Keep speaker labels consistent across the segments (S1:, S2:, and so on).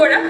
S1: কৰা।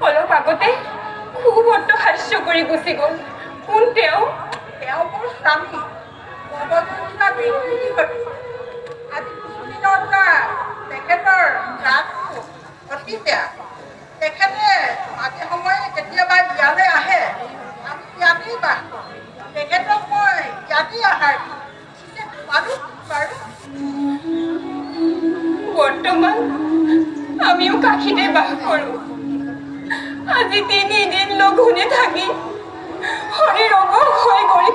S1: অলপ আগতে খুব অট্টহাস্য কৰি গুচি গ'ল। কোন তেওঁ?
S2: তেওঁ মোৰ স্বামী নৱজ্যোতিকা বিদ্যুৎপতি। আজি কিছুদিনৰ পৰা তেখেতৰ গাটো অতি বেয়া। তেখেতে মাজে সময়ে কেতিয়াবা ইয়ালৈ আহে, আমি ইয়াতেই বাস কৰোঁ। তেখেতক মই ইয়াতেই আহাৰ দিওঁ। বাৰু বাৰু
S1: বৰ্তমান আমিও কাশীতে বাস কৰোঁ। আজি 3 দিন লঘোণে থাকি শৰীৰ অৱস হৈ গ'ল।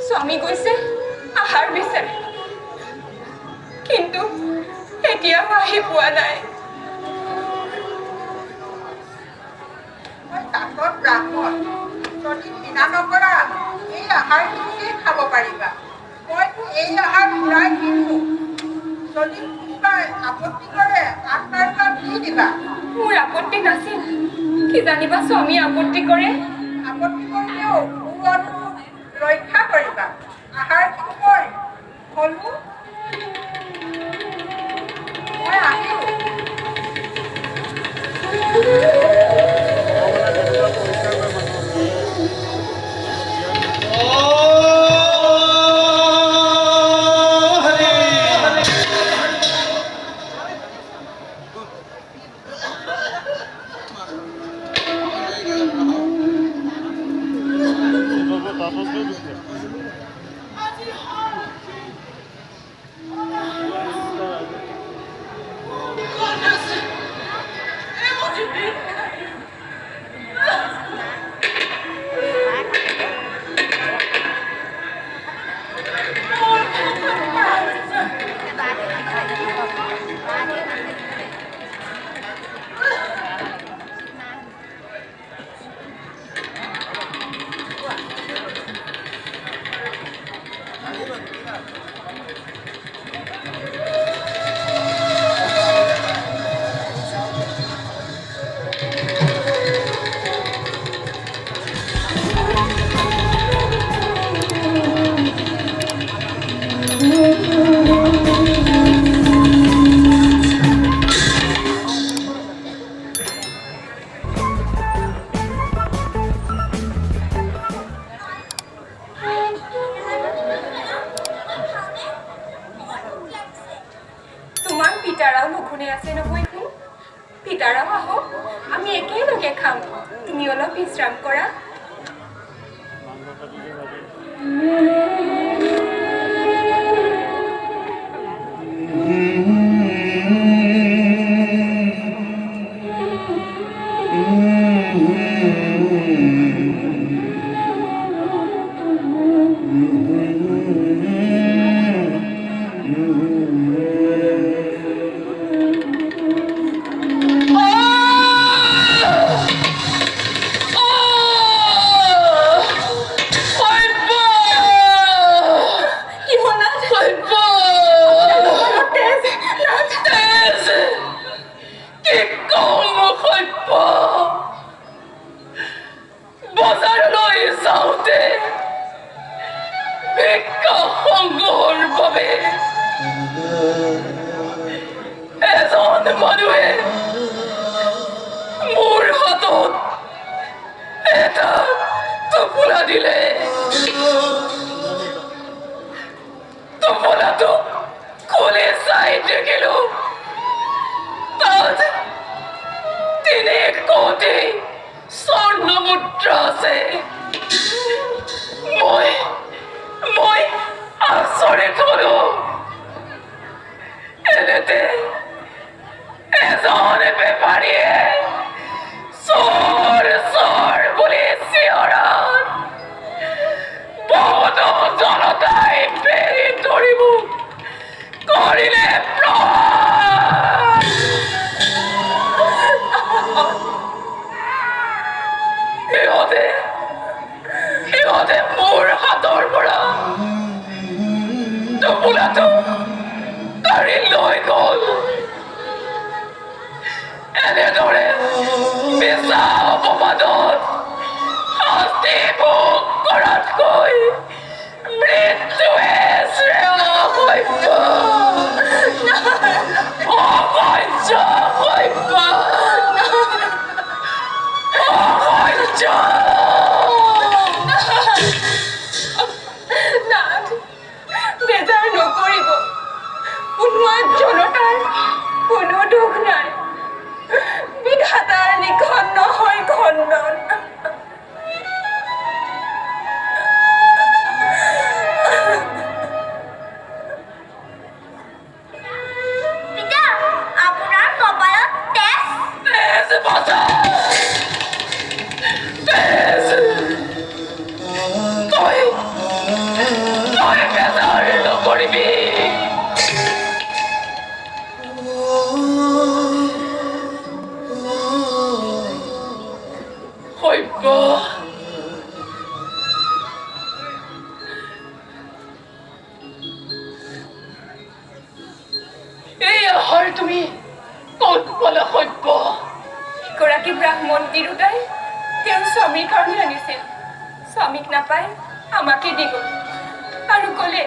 S1: স্বামী গৈছে আহাৰ বিচাৰি, কিন্তু এতিয়াও আহি পোৱা নাই।
S2: মই তাঁতত ব্ৰাহ্মণ, যদি ঘৃণা নকৰা এই আহাৰখিনিকেই খাব পাৰিবা। মইতো এই আহাৰ ঘূৰাই নিদিওঁ। যদি কোনোবাই আপত্তি কৰে আন কাৰোবাক দি দিবা।
S1: মোৰ আপত্তি নাছিল, কি জানিবা স্বামী আপত্তি কৰে।
S2: আপত্তি কৰিলেও মোৰ অনুৰোধ ৰক্ষা কৰিবা। আহাৰখিনি মই হ'লো, মই আহিলোঁ।
S1: আছে নহয় শুন পিতাৰাও আহক আমি একেলগে খাম তুমি অলপ বিশ্ৰাম কৰা
S3: মানুহে মোৰ হাতত এটা টোপোলা দিলে টোপোলাটো খুলি চাই দেখিলো তাত 3 কোটি স্বৰ্ণ মুদ্ৰা আছে মই আচৰিত হলো এনেতে এজন বেপাৰীয়ে চোৰ বুলি চিঞৰাত বহুত জনতাই বেৰি ধৰিব কৰিলে সিহঁতে মোৰ হাতৰ পৰা টোপোলাটো কাঢ়ি লৈ গ'ল এনেদৰে মিছা অপবাদত শাস্তি ভোগ কৰাতকৈ মৃত্যুৱে শ্ৰেয় সভ্য অসহ্য সভ্য অসহ্য
S1: বেজাৰ নকৰিব উন্মাদ জনতাৰ কোনো দুখ নাই বিধাতাৰ নিখন নহয় খণ্ডন
S4: পিতা আপোনাৰ কপালত তেজ
S3: বচা তই বেজাৰ নকৰিবি সভ্য এই আহাৰ তুমি ক'ত পালা সভ্য
S1: এগৰাকী ব্ৰাহ্মণ তিৰোতাই তেওঁৰ স্বামীৰ কাৰণে আনিছিল স্বামীক নাপাই আমাকে দি গ'ল আৰু ক'লে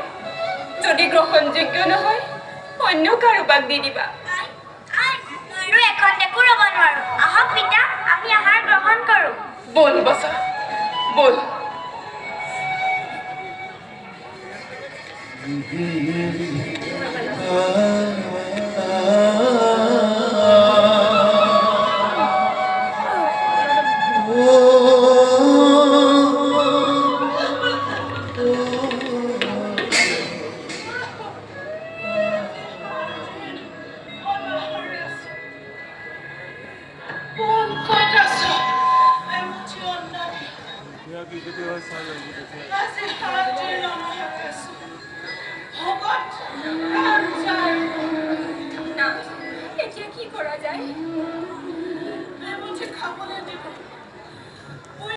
S1: যদি গ্ৰহণযোগ্য নহয় অন্য কাৰোবাক দি দিবা
S4: মইনো এখন দেখো ৰ'ব নোৱাৰো আহক পিতা আমি আহাৰ গ্ৰহণ কৰোঁ
S3: বল বাচা বল
S1: না এতিয়া কি কৰা যায়
S2: খাবলৈ দিব